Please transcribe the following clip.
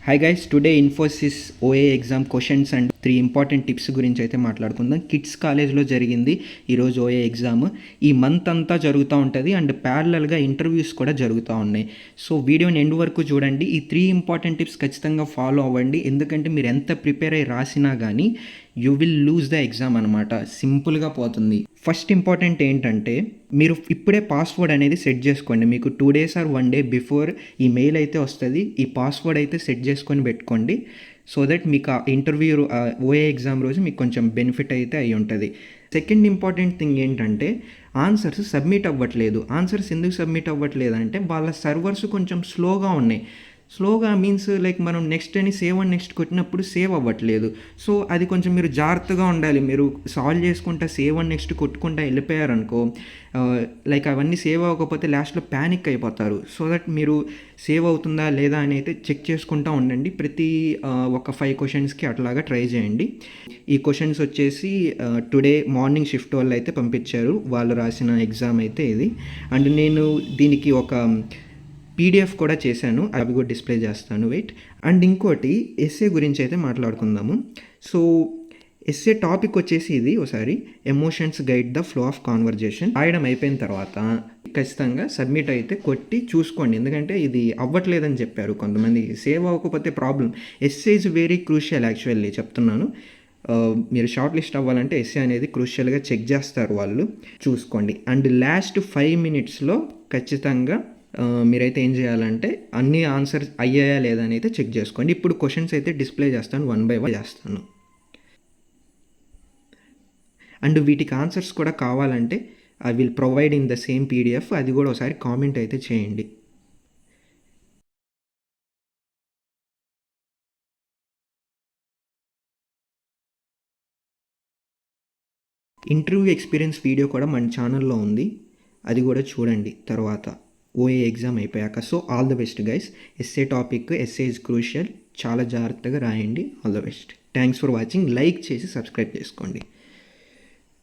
Hi guys, today Infosys OA exam questions and 3 important tips గురించి అయితే మాట్లాడుకుందాం. కిడ్స్ కాలేజ్లో జరిగింది ఈరోజు ఓఏ ఎగ్జామ్. ఈ మంత్ అంతా జరుగుతూ ఉంటుంది అండ్ ప్యారలల్గా ఇంటర్వ్యూస్ కూడా జరుగుతూ ఉన్నాయి. సో వీడియోని ఎండ్ వరకు చూడండి. ఈ 3 ఇంపార్టెంట్ టిప్స్ ఖచ్చితంగా ఫాలో అవ్వండి. ఎందుకంటే మీరు ఎంత ప్రిపేర్ అయ్యి రాసినా కానీ you will lose the exam అనమాట. సింపుల్గా పోతుంది. ఫస్ట్ ఇంపార్టెంట్ ఏంటంటే మీరు ఇప్పుడే పాస్వర్డ్ అనేది సెట్ చేసుకోండి. మీకు 2 days ఆర్ 1 day బిఫోర్ ఈ మెయిల్ అయితే వస్తుంది. ఈ పాస్వర్డ్ అయితే సెట్ చేసుకొని పెట్టుకోండి. సో దట్ మీకు ఆ ఇంటర్వ్యూ ఓఏ ఎగ్జామ్ రోజు మీకు కొంచెం బెనిఫిట్ అయితే అయి ఉంటుంది. సెకండ్ ఇంపార్టెంట్ థింగ్ ఏంటంటే ఆన్సర్స్ సబ్మిట్ అవ్వట్లేదు. ఆన్సర్స్ ఎందుకు సబ్మిట్ అవ్వట్లేదు అంటే వాళ్ళ సర్వర్స్ కొంచెం స్లోగా ఉన్నాయి. స్లోగా మీన్స్ లైక్ మనం నెక్స్ట్ అని సేవ్ అని నెక్స్ట్ కొట్టినప్పుడు సేవ్ అవ్వట్లేదు. సో అది కొంచెం మీరు జాగ్రత్తగా ఉండాలి. మీరు సాల్వ్ చేసుకుంటా సేవ్ అని నెక్స్ట్ కొట్టుకుంటా వెళ్ళిపోయారనుకో, లైక్ అవన్నీ సేవ్ అవ్వకపోతే లాస్ట్లో ప్యానిక్ అయిపోతారు. సో దట్ మీరు సేవ్ అవుతుందా లేదా అని అయితే చెక్ చేసుకుంటూ ఉండండి. ప్రతి ఒక 5 క్వశ్చన్స్కి అట్లాగా ట్రై చేయండి. ఈ క్వశ్చన్స్ వచ్చేసి టుడే మార్నింగ్ షిఫ్ట్ వాళ్ళు అయితే పంపించారు. వాళ్ళు రాసిన ఎగ్జామ్ అయితే ఇది. అండ్ నేను దీనికి ఒక పీడిఎఫ్ కూడా చేశాను, అవి కూడా డిస్ప్లే చేస్తాను, వెయిట్. అండ్ ఇంకోటి ఎస్ఏ గురించి అయితే మాట్లాడుకుందాము. సో ఎస్ఏ టాపిక్ వచ్చేసి ఇది ఒకసారి emotions guide the flow of conversation. రాయడం అయిపోయిన తర్వాత ఖచ్చితంగా సబ్మిట్ అయితే కొట్టి చూసుకోండి. ఎందుకంటే ఇది అవ్వట్లేదని చెప్పారు కొంతమంది. సేవ్ అవ్వకపోతే problem. SA is very crucial actually చెప్తున్నాను. మీరు షార్ట్ లిస్ట్ అవ్వాలంటే ఎస్ఏ అనేది క్రూషియల్గా చెక్ చేస్తారు వాళ్ళు, చూసుకోండి. అండ్ లాస్ట్ 5 minutesలో ఖచ్చితంగా మీరైతే ఏం చేయాలంటే అన్ని ఆన్సర్స్ అయ్యాయా లేదా అని అయితే చెక్ చేసుకోండి. ఇప్పుడు క్వశ్చన్స్ అయితే డిస్ప్లే చేస్తాను, 1 by 1 చేస్తాను. అండ్ వీటికి ఆన్సర్స్ కూడా కావాలంటే I will provide in the same PDF. అది కూడా ఒకసారి కామెంట్ అయితే చేయండి. ఇంటర్వ్యూ ఎక్స్పీరియన్స్ వీడియో కూడా మన ఛానల్లో ఉంది, అది కూడా చూడండి తర్వాత ఓఏ ఎగ్జామ్ అయిపోయాక. So all the best guys. SA topic, SA is crucial. చాలా జాగ్రత్తగా రాయండి. All the best. Thanks for watching. Like చేసి సబ్స్క్రైబ్ చేసుకోండి.